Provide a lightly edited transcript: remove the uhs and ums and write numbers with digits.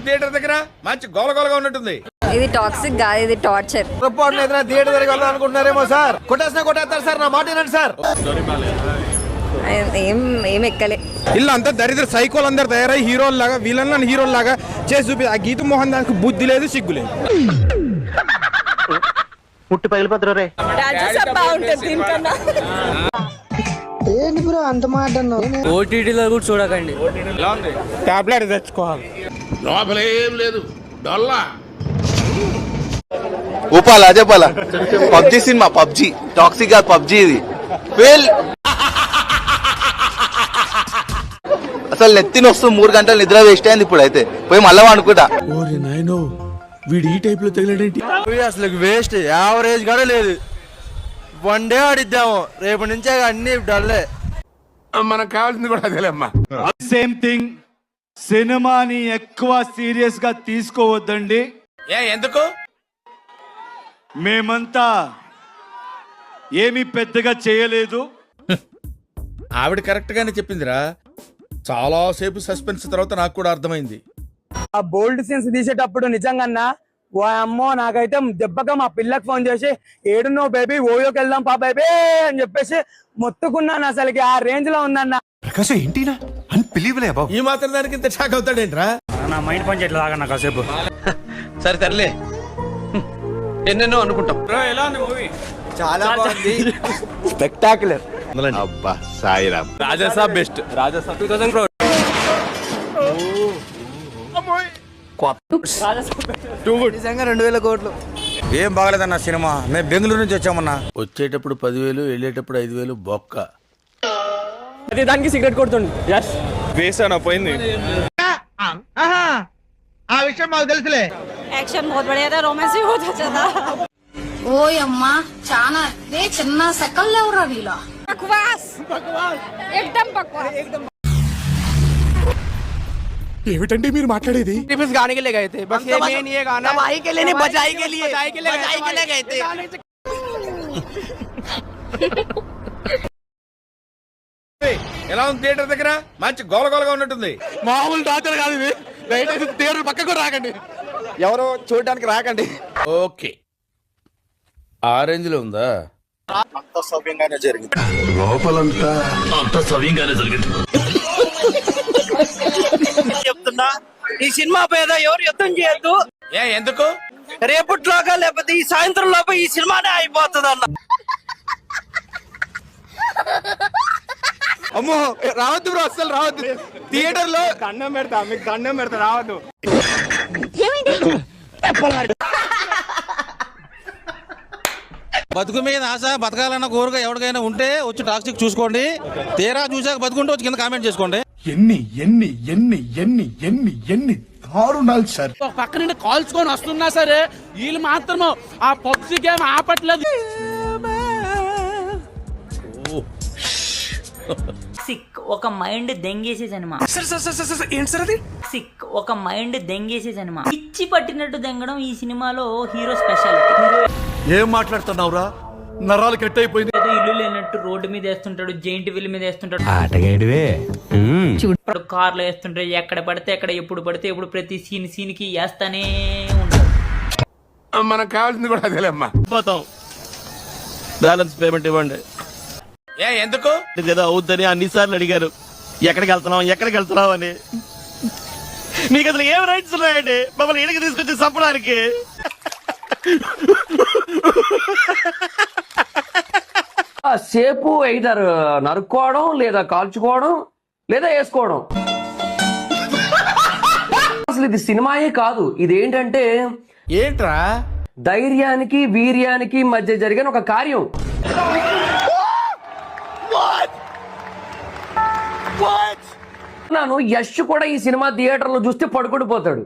Theatre దగ్గర మంచి గోలగోలగా ఉన్నట్టుంది. ఇది టాక్సిక్ కాదు, ఇది టార్చర్. థియేటర్ దగ్గర వెళ్దాం అనుకుంటున్నారేమో సార్. కొట్టేస్తారు సార్, నా మాట వినండి సార్. ఏం ఎక్కలే. ఇలా అంతా దరిద్ర సైకోలు అందరు తయారై హీరోల్ లాగా విలన్ హీరోల్ లాగా చేసి చూపి ఆ గీత మోహన్ దానికి బుద్ధి లేదు, సిగ్గు లేదు. పుట్టి పగిలిపోతారు రే. ఏంటి బ్రో అంత మాట అన్నావు? ఓటీటీలో కూడా చూడకండి, టాబ్లెట్ తెచ్చుకోవాలి. లోపలేం లేదు, డొల్లా ఊపాలా చెప్పాలా? పబ్జి సినిమా, పబ్జి టాక్సిక్ కాదు, పబ్జి ఇది ఫెయిల్. అసలు నెత్తిని వస్తుంది, 3 గంటలు నిద్ర వేస్ట్ అయింది. ఇప్పుడు అయితే పోయి మళ్ళా అనుకుంటా. వీడు ఈ టైప్ లో తగిలేడేంటి? అసలు వేస్ట్, యావరేజ్ కూడా లేదు. 1 డే ఆడిద్దాము, రేపు నుంచే అన్ని డల్లే. మనకు కావాల్సింది కూడా అదేలేమ్మా. సేమ్ థింగ్, సినిమాని ఎక్కువ సీరియస్ గా తీసుకోవద్దండి. ఎందుకు? మేమంతా ఏమీ పెద్దగా చేయలేదు. ఆవిడ కరెక్ట్ గానే చెప్పిందిరా. చాలా సేపు సస్పెన్స్ తర్వాత నాకు కూడా అర్థమైంది. ఆ బోల్డ్ సీన్స్ తీసేటప్పుడు నిజంగా ఓ అమ్మో, నాకైతే దెబ్బగా మా పిల్లకి ఫోన్ చేసి ఏడున్నో బేబీ, ఓయోకి వెళ్దాం పా బేబీ అని చెప్పేసి మొత్తుకున్నాను. అసలుకి ఆ రేంజ్ లో ఉందన్న. ఈ మాత్రం దానికి ఇంత షాక్ అవుతాడేంట్రా? నా మైండ్ పని చేయట్లేదు, ఆగన్నా కాసేపు. సరే తరలే, ఎన్నెన్నో అనుకుంటాం. ఎలా ఉంది మూవీ? చాలా బాగుంది, స్పెక్టాక్యులర్. అబ్బా సాయిరామ్. రాజాసాబ్ బెస్ట్. రాజాసాబ్ 2000 crore. నిజంగా 2000 కోట్లు. ఏం బాగలేదన్న సినిమా. మేము బెంగళూరు నుంచి వచ్చామన్నా. వచ్చేటప్పుడు 10,000, వెళ్ళేటప్పుడు 5,000 బొక్క. అది దానికి సిగరెట్ కొడుతుంది. వేసానా పోయింది. ఆ విషయం మాకు తెలుసులే. యాక్షన్ बहुत बढ़िया था, रोमांस भी बहुत अच्छा था. ఓయమ్మా చాలా చిన్న సెకండ్ ఎవరా వీళ్ళ बकवास एकदम बकवास. ఏమిటండి మీరు మాట్లాడేది? गाने के लिए गए थे, बस ये मेन ये गाना बधाई के लिए नहीं, बधाई के लिए गए थे. ఎలా ఉంది థియేటర్ దగ్గర మంచి గోలగోలగా ఉన్నట్టుంది. మామూలు డాక్టర్ కాదు ఇది. దయచేసి థియేటర్ పక్కకు రాకండి, ఎవరో చూడడానికి రాకండి. ఓకే, ఆ రేంజ్ లో ఉందా? అంత సవ్యంగానే జరిగింది. లోపలంతా అంత సవ్యంగానే జరిగింది. చెప్తున్నా, ఈ సినిమా పేద ఎవరు యుద్ధం చేయొద్దు. ఎందుకు? రేపటిలోగా లేకపోతే ఈ సాయంత్రం లోపల ఈ సినిమానే అయిపోతుంది అన్న. అమ్మో రావద్దు బ్రో, అస్సలు రావద్దు. థియేటర్ లో దండం పెడతా, మీకు దండం పెడతా, రావద్దు. బతుకు మీద ఆశ, బతకాలన్న కోరిక ఎవరికైనా ఉంటే వచ్చి టాక్సిక్ చూసుకోండి. తీరా చూసాక బతుకుంటే వచ్చి కింద కామెంట్ చేసుకోండి. ఎన్ని ఎన్ని ఎన్ని ఎన్ని ఎన్ని ఎన్ని దారుణాలు సార్. పక్క నుండి కాల్చుకొని వస్తున్నా సరే వీళ్ళు మాత్రం ఆ పబ్జి గేమ్ ఆపట్లేదు. సిక్ ఒక మైండ్ దెంగేసే సినిమా. సిక్ ఒక మైండ్ దెంగేసే సినిమా. పిచ్చి పట్టినట్టు దెంగడం ఈ సినిమాలో హీరో స్పెషాలిటీ. ఏం మాట్లాడుతున్నావురా? నరాలు కట్ అయిపోయింది. ఇల్లు లేనట్టు రోడ్డు మీద వేస్తుంటాడు, జైంట్ వీల్ మీద వేస్తుంటాడు, కార్లో వేస్తుంటాడు, ఎక్కడ పడితే ఎక్కడ, ఎప్పుడు పడితే ఎప్పుడు, ప్రతి సీన్ కి వేస్తానే ఉంటాడు. మనకు కావాల్సింది కూడా అదేలేమ్మా. బ్యాలెన్స్ పేమెంట్ ఇవ్వండి. ఎందుకు? ఏదో అవుద్దని అన్నిసార్లు అడిగారు, ఎక్కడికి వెళ్తున్నావు అని. మీకు అసలు ఏం రైట్స్ ఉన్నాయండి మమ్మల్ని ఇంటికి తీసుకొచ్చి చంపడానికి? సేపు either నరుక్కోవడం, లేదా కాల్చుకోవడం, లేదా వేసుకోవడం. అసలు ఇది సినిమాయే కాదు, ఇదేంటంటే ఏంట్రా? ధైర్యానికి వీర్యానికి మధ్య జరిగిన ఒక కార్యం. యశ్ కూడా ఈ సినిమా థియేటర్ లో చూస్తే పడుకుండిపోతాడు.